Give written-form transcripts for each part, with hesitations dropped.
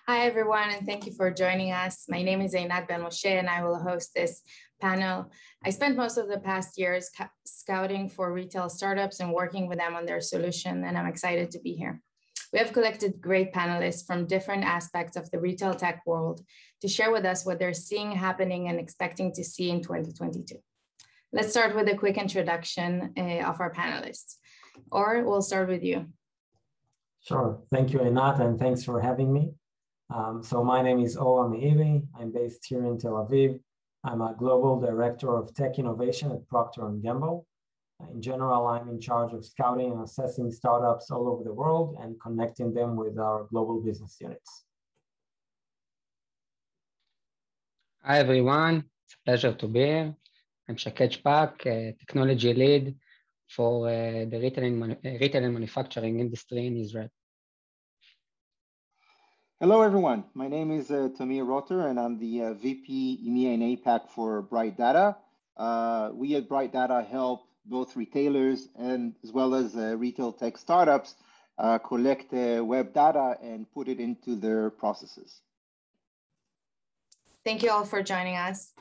Hi, everyone, and thank you for joining us. My name is Einat Ben-Moshe, and I will host this panel. I spent most of the past years scouting for retail startups and working with them on their solution, and I'm excited to be here. We have collected great panelists from different aspects of the retail tech world to share with us what they're seeing happening and expecting to see in 2022. Let's start with a quick introduction of our panelists. Or we'll start with you. Sure. Thank you, Einat, and thanks for having me. So my name is Hameiri. I'm based here in Tel Aviv. I'm a global director of tech innovation at Procter & Gamble. In general, I'm in charge of scouting and assessing startups all over the world and connecting them with our global business units. Hi, everyone. It's a pleasure to be here. I'm Shpak, technology lead for the retail and manufacturing industry in Israel. Hello, everyone. My name is Tamir, and I'm the VP EMEA and APAC for Bright Data. We at Bright Data help both retailers and as well as retail tech startups collect web data and put it into their processes. Thank you all for joining us.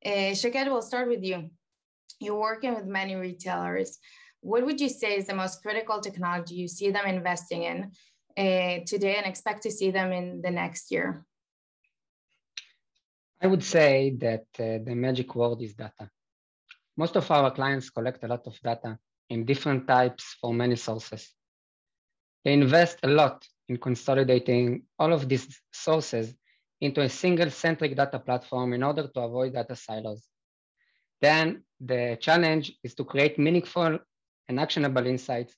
Shaked, we'll start with you. You're working with many retailers. What would you say is the most critical technology you see them investing in today and expect to see them in the next year? I would say that the magic word is data. Most of our clients collect a lot of data in different types from many sources. They invest a lot in consolidating all of these sources into a single centric data platform in order to avoid data silos. Then the challenge is to create meaningful and actionable insights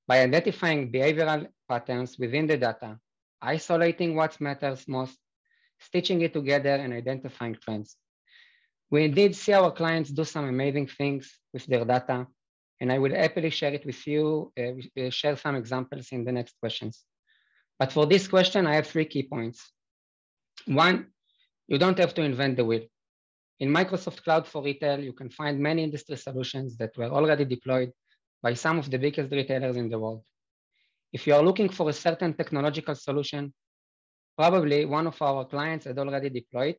by identifying behavioral patterns within the data, isolating what matters most, stitching it together, and identifying trends. We indeed see our clients do some amazing things with their data, and I will happily share it with you, share some examples in the next questions. But for this question, I have 3 key points. 1, you don't have to invent the wheel. In Microsoft Cloud for Retail, you can find many industry solutions that were already deployed by some of the biggest retailers in the world. If you are looking for a certain technological solution, probably one of our clients had already deployed,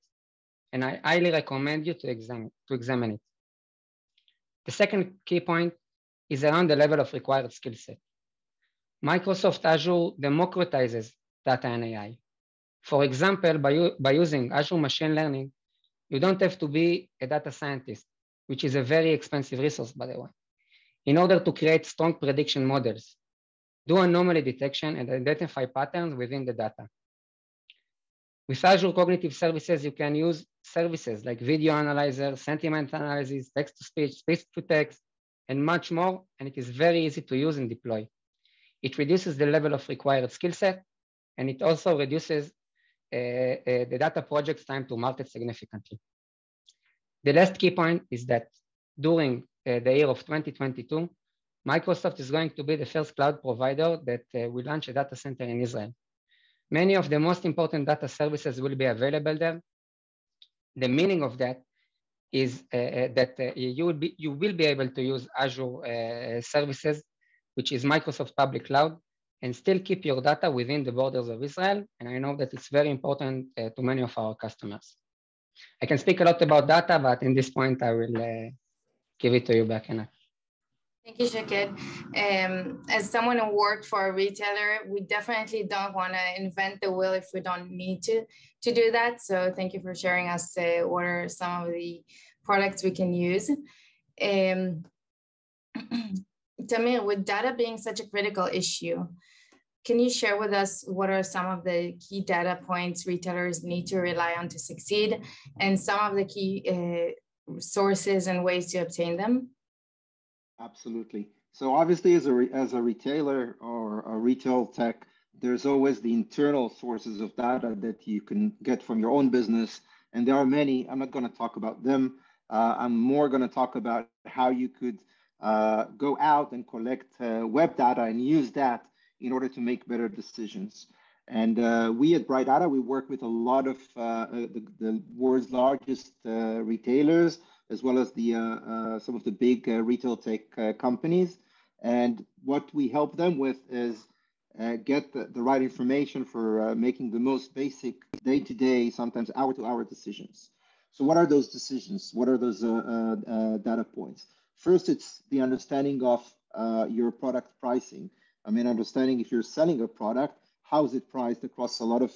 and I highly recommend you to examine it. The second key point is around the level of required skill set. Microsoft Azure democratizes data and AI. For example, by using Azure Machine Learning, you don't have to be a data scientist, which is a very expensive resource, by the way, in order to create strong prediction models, do anomaly detection, and identify patterns within the data. With Azure Cognitive Services, you can use services like video analyzer, sentiment analysis, text-to-speech, speech-to-text, and much more, and it is very easy to use and deploy. It reduces the level of required skill set, and it also reduces the data project's time to market significantly. The last key point is that during the year of 2022, Microsoft is going to be the first cloud provider that will launch a data center in Israel. Many of the most important data services will be available there. The meaning of that is that you will be able to use Azure services, which is Microsoft public cloud, and still keep your data within the borders of Israel. And I know that it's very important to many of our customers. I can speak a lot about data, but in this point, I will give it to you back, Anna. Thank you, Shaked. As someone who worked for a retailer, we definitely don't want to invent the wheel if we don't need to do that. So thank you for sharing us what are some of the products we can use. Tamir, with data being such a critical issue, can you share with us what are some of the key data points retailers need to rely on to succeed and some of the key sources and ways to obtain them? Absolutely. So obviously as a retailer or a retail tech, there's always the internal sources of data that you can get from your own business. And there are many. I'm not going to talk about them. I'm more going to talk about how you could go out and collect web data and use that in order to make better decisions. And we at Bright Data, we work with a lot of the world's largest retailers, as well as the some of the big retail tech companies. And what we help them with is get the right information for making the most basic day-to-day, sometimes hour-to-hour decisions. So what are those decisions? What are those data points? First, it's the understanding of your product pricing. I mean, understanding if you're selling a product, how is it priced across a lot of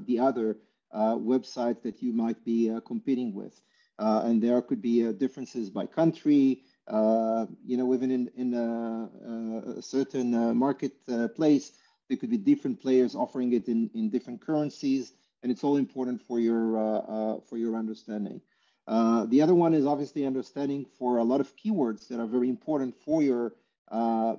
the other websites that you might be competing with. And there could be differences by country, even in a certain marketplace, there could be different players offering it in different currencies, and it's all important for your understanding. The other one is obviously understanding for a lot of keywords that are very important for your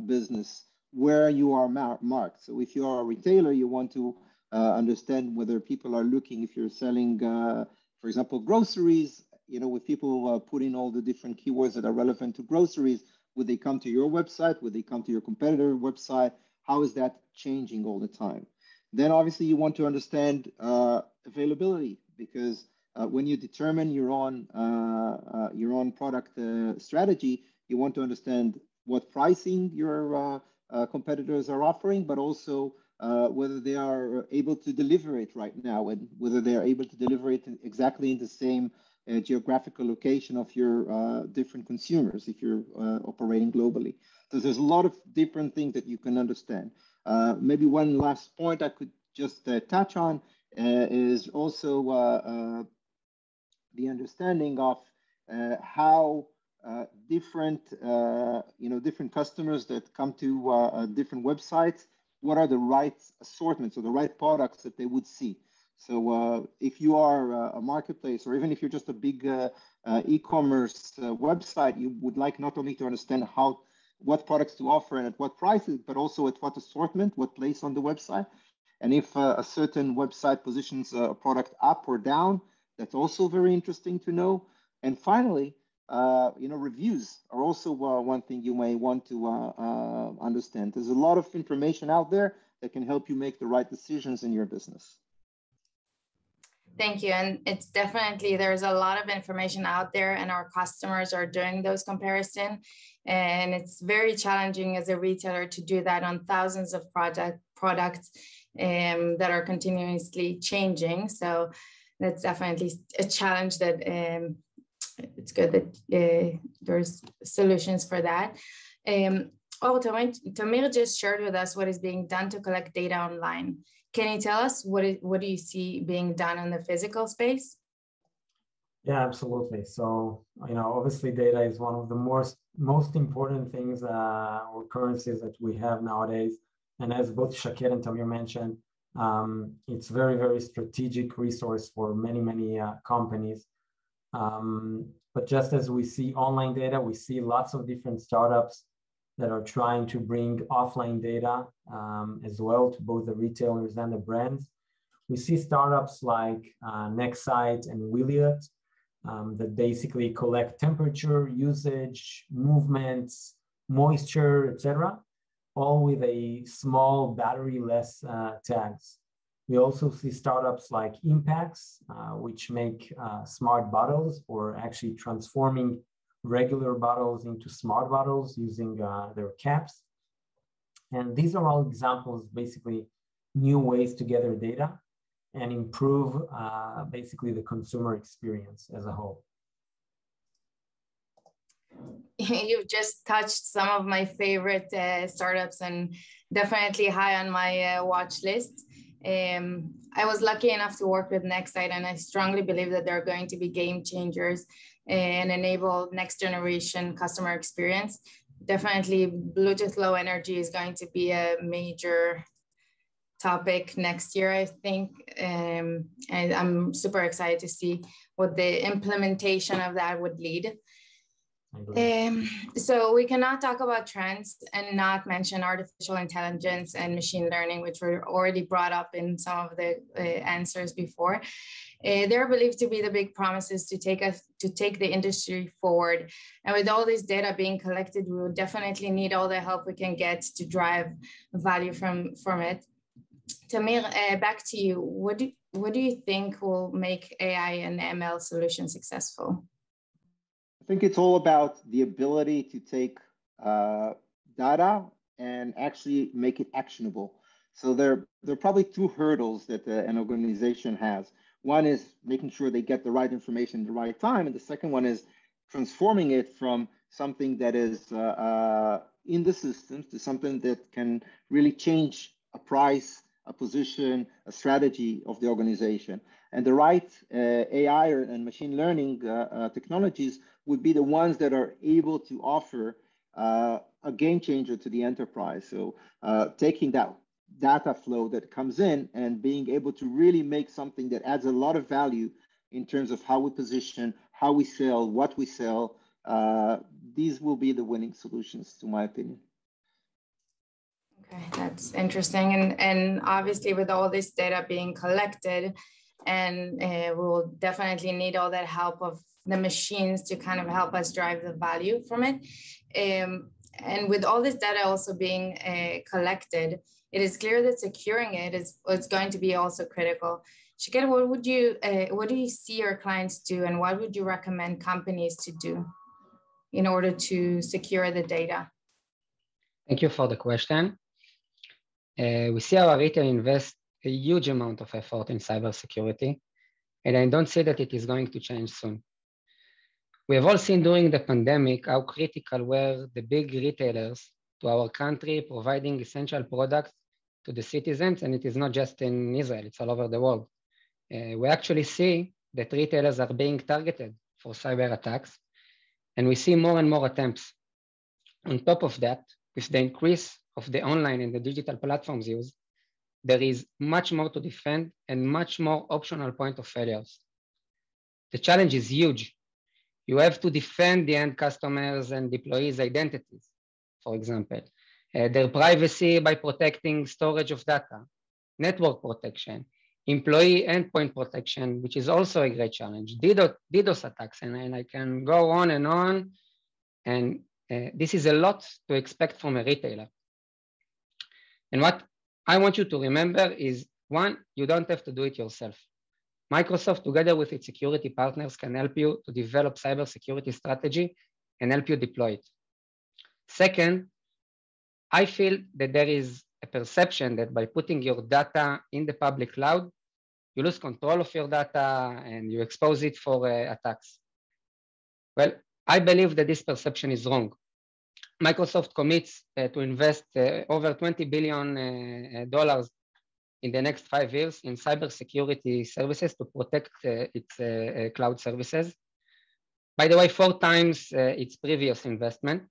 business, where you are marked. So if you are a retailer, you want to understand whether people are looking, if you're selling, for example, groceries, with people put in all the different keywords that are relevant to groceries, would they come to your website? Would they come to your competitor website? How is that changing all the time? Then obviously you want to understand availability, because when you determine your own product strategy, you want to understand what pricing your competitors are offering, but also whether they are able to deliver it right now, and whether they are able to deliver it exactly in the same geographical location of your different consumers if you're operating globally. So there's a lot of different things that you can understand. Maybe one last point I could just touch on is also the understanding of how different customers that come to different websites, what are the right assortments or the right products that they would see. So if you are a marketplace, or even if you're just a big e-commerce website, you would like not only to understand what products to offer and at what prices, but also at what assortment, what place on the website. And if a certain website positions a product up or down, that's also very interesting to know. And finally, reviews are also one thing you may want to understand. There's a lot of information out there that can help you make the right decisions in your business. Thank you. And it's definitely, there's a lot of information out there, and our customers are doing those comparisons. And it's very challenging as a retailer to do that on thousands of products that are continuously changing. So that's definitely a challenge that it's good that there's solutions for that. Tamir just shared with us what is being done to collect data online. Can you tell us what do you see being done in the physical space? Yeah, absolutely. So, obviously data is one of the most important things or currencies that we have nowadays. And as both Shakir and Tamir mentioned, it's very, very strategic resource for many, many companies. But just as we see online data, we see lots of different startups that are trying to bring offline data as well to both the retailers and the brands. We see startups like Nexite and Williot that basically collect temperature, usage, movements, moisture, etc., all with a small battery-less tags. We also see startups like Impacts, which make smart bottles, or actually transforming regular bottles into smart bottles using their caps. And these are all examples, basically new ways to gather data and improve basically the consumer experience as a whole. You've just touched some of my favorite startups, and definitely high on my watch list. I was lucky enough to work with Nexite, and I strongly believe that they're going to be game changers and enable next generation customer experience. Definitely Bluetooth Low Energy is going to be a major topic next year, I think. And I'm super excited to see what the implementation of that would lead. So we cannot talk about trends and not mention artificial intelligence and machine learning, which were already brought up in some of the answers before. They're believed to be the big promises to take the industry forward. And with all this data being collected, we will definitely need all the help we can get to drive value from it. Tamir, back to you. What do you think will make AI and ML solutions successful? I think it's all about the ability to take data and actually make it actionable. So there are probably two hurdles that an organization has. One is making sure they get the right information at the right time. And the second one is transforming it from something that is in the systems to something that can really change a price, a position, a strategy of the organization. And the right AI and machine learning technologies would be the ones that are able to offer a game changer to the enterprise. So taking that data flow that comes in and being able to really make something that adds a lot of value in terms of how we position, how we sell, what we sell, these will be the winning solutions, to my opinion. Okay, that's interesting. And obviously with all this data being collected, and we will definitely need all that help of the machines to kind of help us drive the value from it. And with all this data also being collected, it is clear that securing it is going to be also critical. Shpak, what do you see your clients do, and what would you recommend companies to do in order to secure the data? Thank you for the question. We see our retail invest a huge amount of effort in cybersecurity, and I don't see that it is going to change soon. We have all seen during the pandemic how critical were the big retailers to our country, providing essential products to the citizens, and it is not just in Israel, it's all over the world. We actually see that retailers are being targeted for cyber attacks, and we see more and more attempts. On top of that, with the increase of the online and the digital platforms used, there is much more to defend and much more optional point of failures. The challenge is huge. You have to defend the end customers and employees' identities, for example, their privacy by protecting storage of data, network protection, employee endpoint protection, which is also a great challenge, DDoS attacks, and I can go on. And this is a lot to expect from a retailer. And what I want you to remember is, one, you don't have to do it yourself. Microsoft, together with its security partners, can help you to develop cybersecurity strategy and help you deploy it. Second, I feel that there is a perception that by putting your data in the public cloud, you lose control of your data and you expose it for attacks. Well, I believe that this perception is wrong. Microsoft commits to invest over $20 billion in the next 5 years in cybersecurity services to protect its cloud services. By the way, 4 times its previous investment.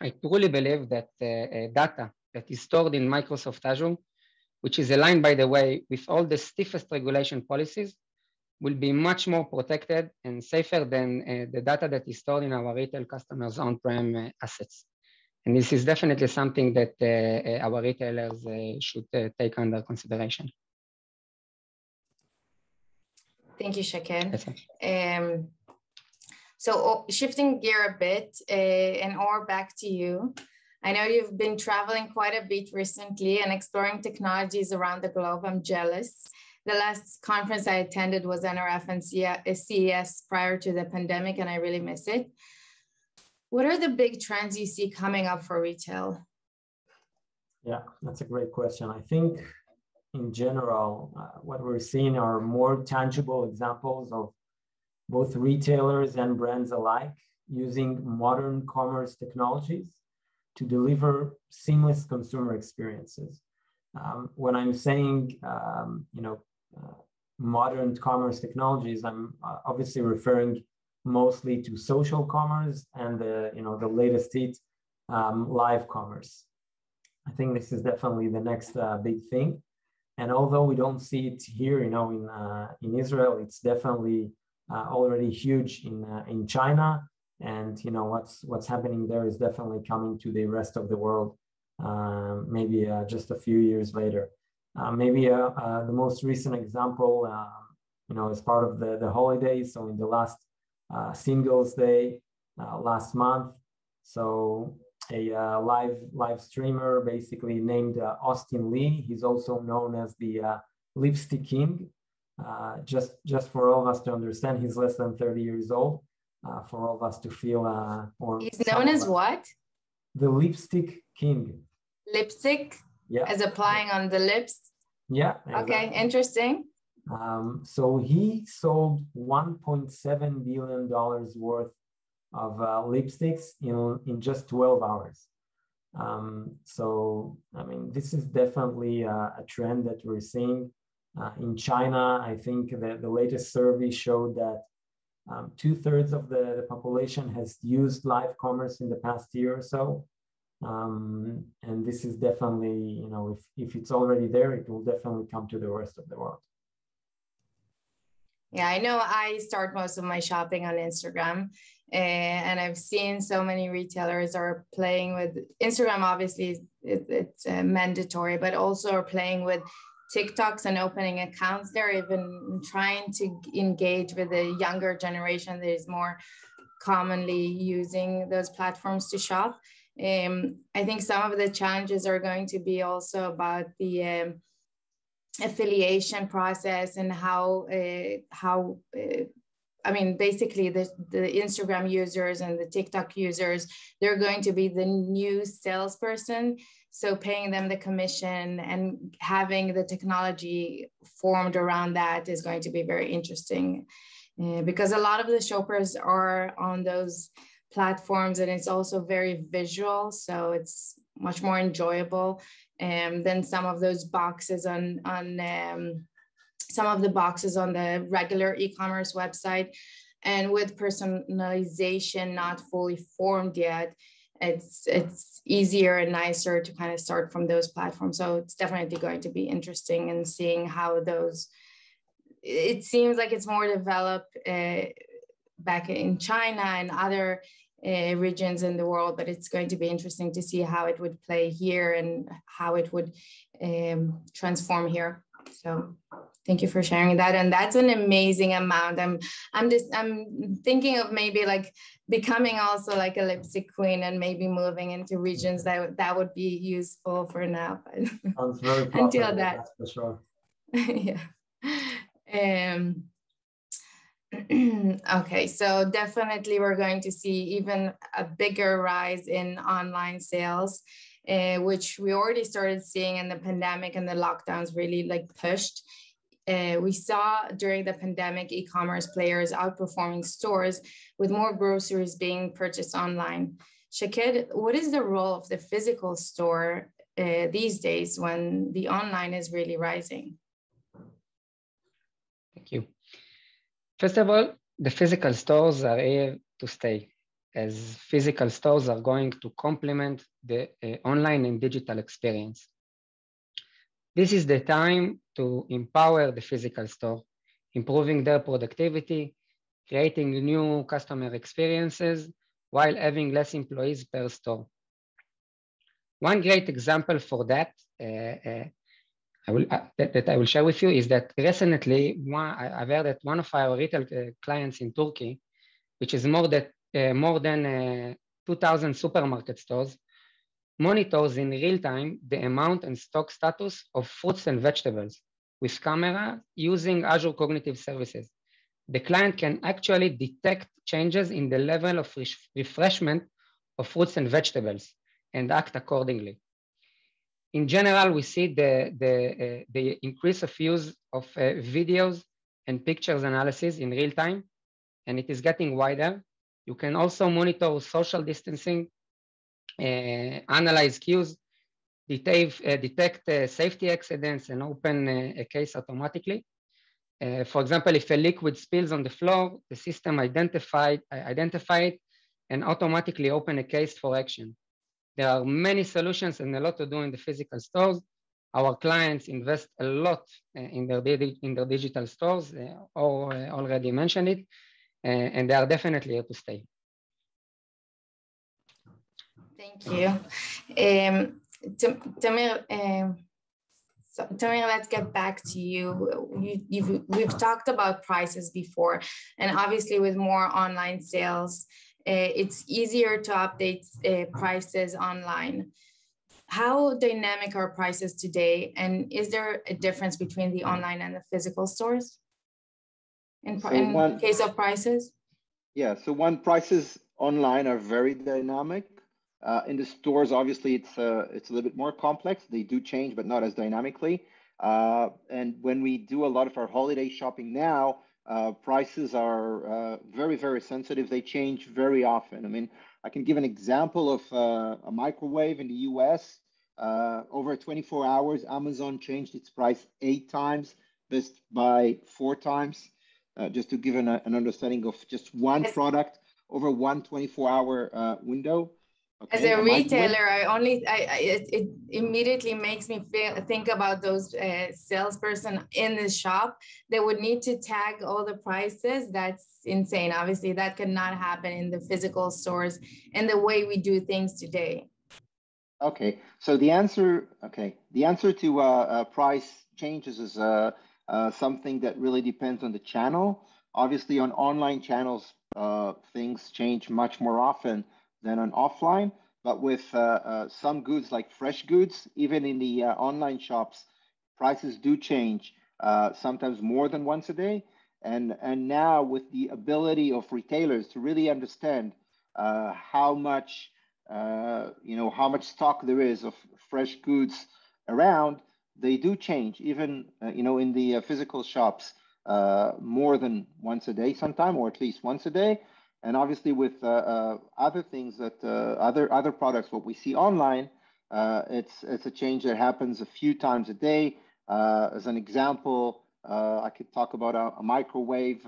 I truly believe that data that is stored in Microsoft Azure, which is aligned, by the way, with all the stiffest regulation policies, will be much more protected and safer than the data that is stored in our retail customers' on-prem assets. And this is definitely something that our retailers should take under consideration. Thank you, Shpak. So shifting gear a bit, and Or, back to you. I know you've been traveling quite a bit recently and exploring technologies around the globe. I'm jealous. The last conference I attended was NRF and CES prior to the pandemic, and I really miss it. What are the big trends you see coming up for retail? Yeah, that's a great question. I think in general, what we're seeing are more tangible examples of both retailers and brands alike using modern commerce technologies to deliver seamless consumer experiences. When I'm saying, modern commerce technologies, I'm obviously referring mostly to social commerce and the latest hit, live commerce. I think this is definitely the next big thing. And although we don't see it here, in Israel, it's definitely already huge in China. And what's happening there is definitely coming to the rest of the world, maybe just a few years later. Maybe the most recent example, as part of the holidays. So in the last Singles Day last month, so a live streamer basically named Austin Lee. He's also known as the Lipstick King. Just for all of us to understand, he's less than 30 years old. For all of us to feel, he's known as what? The Lipstick King. Lipstick Yeah. As applying on the lips? Yeah. Exactly. Okay, interesting. So he sold $1.7 billion worth of lipsticks in just 12 hours. So, I mean, this is definitely a trend that we're seeing. In China, I think that the latest survey showed that 2/3 of the population has used live commerce in the past year or so. And this is definitely, you know, if it's already there, it will definitely come to the rest of the world. Yeah, I know I start most of my shopping on Instagram, and I've seen so many retailers are playing with Instagram. Obviously, it's mandatory, but also are playing with TikToks and opening accounts. They're even trying to engage with the younger generation that is more commonly using those platforms to shop. I think some of the challenges are going to be also about the affiliation process and how I mean, basically the Instagram users and the TikTok users, they're going to be the new salesperson. So paying them the commission and having the technology formed around that is going to be very interesting because a lot of the shoppers are on those platforms and it's also very visual. So it's much more enjoyable than some of those boxes on some of the boxes on the regular e-commerce website. And with personalization not fully formed yet, it's easier and nicer to kind of start from those platforms. So it's definitely going to be interesting in seeing how those, it seems like it's more developed back in China and other regions in the world, but it's going to be interesting to see how it would play here and how it would transform here. So thank you for sharing that. And that's an amazing amount. I'm thinking of maybe like becoming also like a lipstick queen and maybe moving into regions that would be useful for now. Sounds very profitable, until that, that's for sure. Yeah. Okay, so definitely we're going to see even a bigger rise in online sales, which we already started seeing in the pandemic, and the lockdowns really like pushed. We saw during the pandemic e-commerce players outperforming stores with more groceries being purchased online. Shaked, what is the role of the physical store these days when the online is really rising? Thank you. First of all, the physical stores are here to stay, as physical stores are going to complement the online and digital experience. This is the time to empower the physical store, improving their productivity, creating new customer experiences while having less employees per store. One great example for that that I will share with you is that recently I've heard that one of our retail clients in Turkey, which is more than 2,000 supermarket stores, monitors in real time the amount and stock status of fruits and vegetables with camera using Azure Cognitive Services. The client can actually detect changes in the level of refreshment of fruits and vegetables and act accordingly. In general, we see the increase of use of videos and pictures analysis in real time, and it is getting wider. You can also monitor social distancing, analyze cues, detect safety accidents, and open a case automatically. For example, if a liquid spills on the floor, the system identify it and automatically open a case for action. There are many solutions and a lot to do in the physical stores. Our clients invest a lot in their digital stores, or already mentioned it, and they are definitely here to stay. Thank you. Tamir, Tamir, let's get back to you. We've talked about prices before, and obviously with more online sales, it's easier to update prices online. How dynamic are prices today? And is there a difference between the online and the physical stores in case of prices? Yeah, so prices online are very dynamic. In the stores, obviously, it's a little bit more complex. They do change, but not as dynamically. And when we do a lot of our holiday shopping now, prices are very, very sensitive. They change very often. I mean, I can give an example of a microwave in the US. Over 24 hours, Amazon changed its price 8 times, Best Buy 4 times, just to give an understanding of just one product over one 24-hour window. Okay, as a retailer, it immediately makes me think about those salesperson in the shop. They would need to tag all the prices. That's insane. Obviously, that could not happen in the physical stores and the way we do things today. Okay, so the answer to price changes is something that really depends on the channel. Obviously, on online channels, things change much more often than on offline, but with some goods like fresh goods, even in the online shops, prices do change sometimes more than once a day. And now with the ability of retailers to really understand how much stock there is of fresh goods around, they do change even in the physical shops more than once a day sometime, or at least once a day. And obviously with other things that other products, what we see online, it's a change that happens a few times a day. As an example, I could talk about a microwave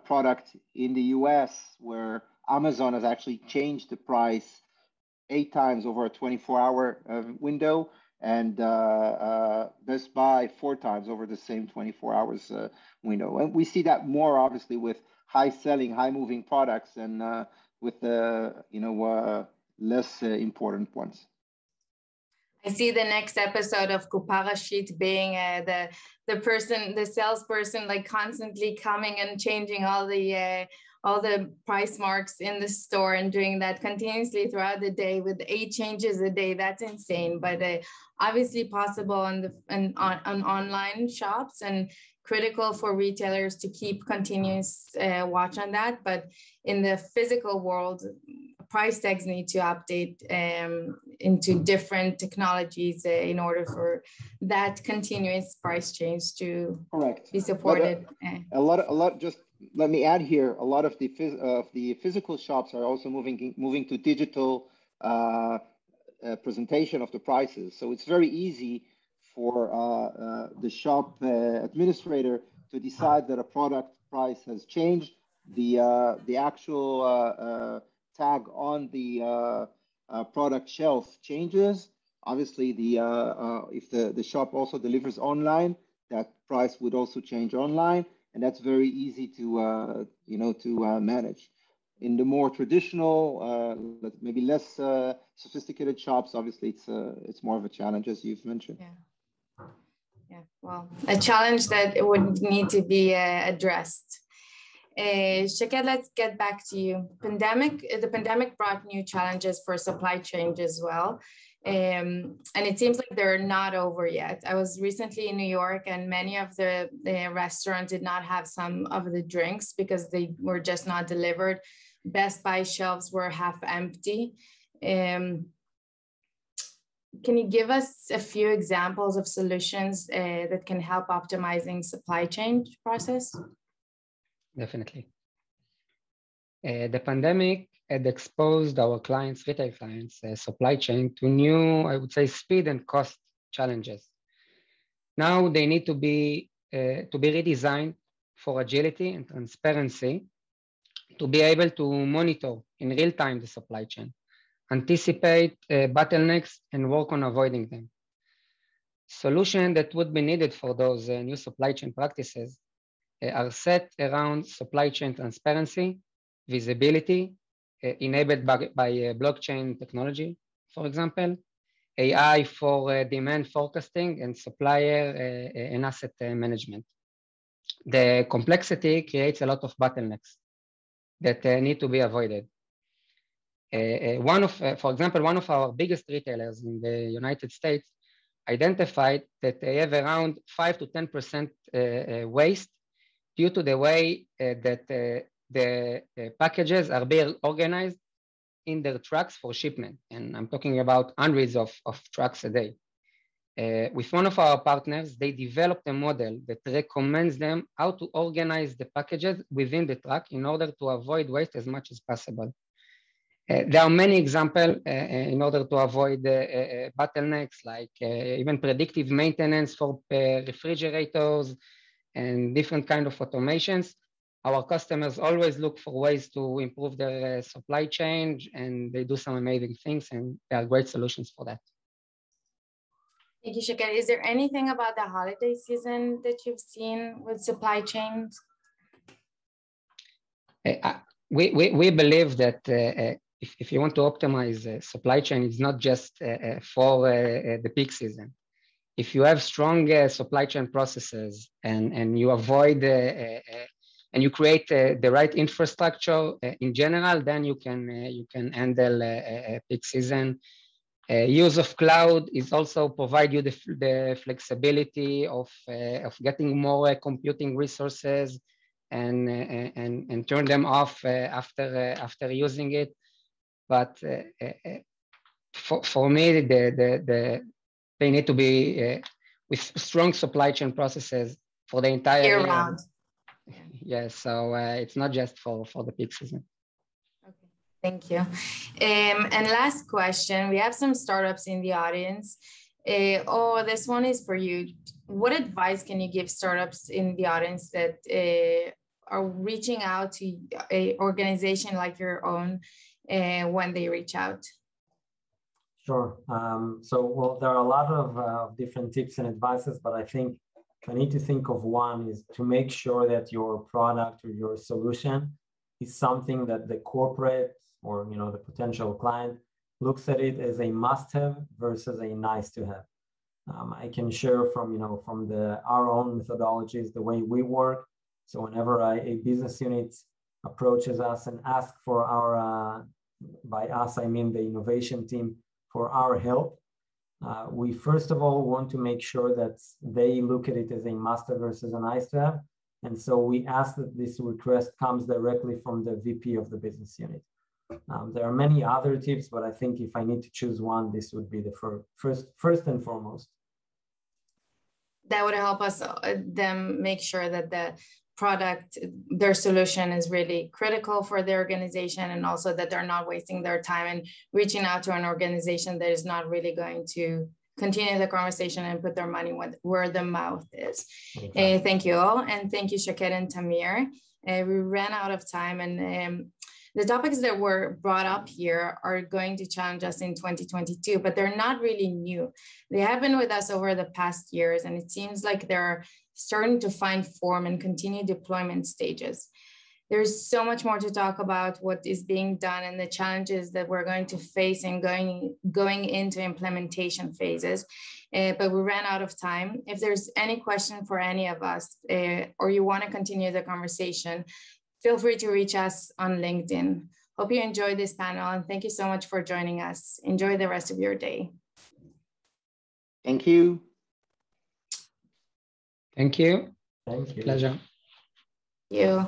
product in the US where Amazon has actually changed the price 8 times over a 24-hour window, and Best Buy 4 times over the same 24 hours window. And we see that more obviously with high-selling, high-moving products and with the less important ones. I see the next episode of Kuparashit being the salesperson, like constantly coming and changing all the price marks in the store and doing that continuously throughout the day with 8 changes a day. That's insane, but obviously possible on online shops and critical for retailers to keep continuous watch on that. But in the physical world, price tags need to update into different technologies in order for that continuous price change to be supported. Just let me add here, a lot of the physical shops are also moving to digital presentation of the prices. So it's very easy for the shop administrator to decide that a product price has changed. The actual tag on the product shelf changes. Obviously, if the shop also delivers online, that price would also change online, and that's very easy to manage. In the more traditional, maybe less sophisticated shops, obviously it's more of a challenge, as you've mentioned. Yeah. Well, a challenge that it would need to be addressed. Shaked, let's get back to you. The pandemic brought new challenges for supply chain as well. And it seems like they're not over yet. I was recently in New York, and many of the restaurants did not have some of the drinks because they were just not delivered. Best Buy shelves were half empty. Can you give us a few examples of solutions that can help optimizing supply chain process? Definitely. The pandemic had exposed our clients, retail clients, supply chain to new, I would say, speed and cost challenges. Now they need to be redesigned for agility and transparency to be able to monitor in real time the supply chain, anticipate bottlenecks and work on avoiding them. Solutions that would be needed for those new supply chain practices are set around supply chain transparency, visibility, enabled by blockchain technology, for example, AI for demand forecasting, and supplier and asset management. The complexity creates a lot of bottlenecks that need to be avoided. For example, one of our biggest retailers in the United States identified that they have around 5 to 10% waste due to the way that the packages are being organized in their trucks for shipment. And I'm talking about hundreds of trucks a day. With one of our partners, they developed a model that recommends them how to organize the packages within the truck in order to avoid waste as much as possible. There are many examples in order to avoid bottlenecks, like even predictive maintenance for refrigerators and different kind of automations. Our customers always look for ways to improve their supply chain, and they do some amazing things, and there are great solutions for that. Thank you, Shpak. Is there anything about the holiday season that you've seen with supply chains? We believe that if you want to optimize supply chain, it's not just for the peak season. If you have strong supply chain processes and you avoid and you create the right infrastructure in general, then you can handle a peak season. Use of cloud is also provide you the flexibility of getting more computing resources and turn them off after using it. But for me, they need to be with strong supply chain processes for the entire year. Year-round. Yes, so it's not just for the peak season. Okay, thank you. And last question, we have some startups in the audience. This one is for you. What advice can you give startups in the audience that are reaching out to an organization like your own when they reach out? Sure. Well, there are a lot of different tips and advices, but I think if I need to think of one is to make sure that your product or your solution is something that the corporate or the potential client looks at it as a must-have versus a nice-to-have. I can share from our own methodologies the way we work. So whenever a business unit approaches us and asks for our, by us I mean the innovation team, for our help, we first of all want to make sure that they look at it as a must-have versus a nice-to-have. And so we ask that this request comes directly from the VP of the business unit. There are many other tips, but I think if I need to choose one, this would be the first and foremost. That would help us them make sure that the product, their solution is really critical for the organization, and also that they're not wasting their time and reaching out to an organization that is not really going to continue the conversation and put their money where the mouth is. Okay. Thank you all, and thank you, Shpak and Tamir. We ran out of time, and the topics that were brought up here are going to challenge us in 2022, but they're not really new. They have been with us over the past years, and it seems like they're starting to find form and continue deployment stages. There's so much more to talk about what is being done and the challenges that we're going to face in going into implementation phases, but we ran out of time. If there's any question for any of us, or you want to continue the conversation, feel free to reach us on LinkedIn. Hope you enjoyed this panel, and thank you so much for joining us. Enjoy the rest of your day. Thank you. Thank you. Thank you. Pleasure. Thank you.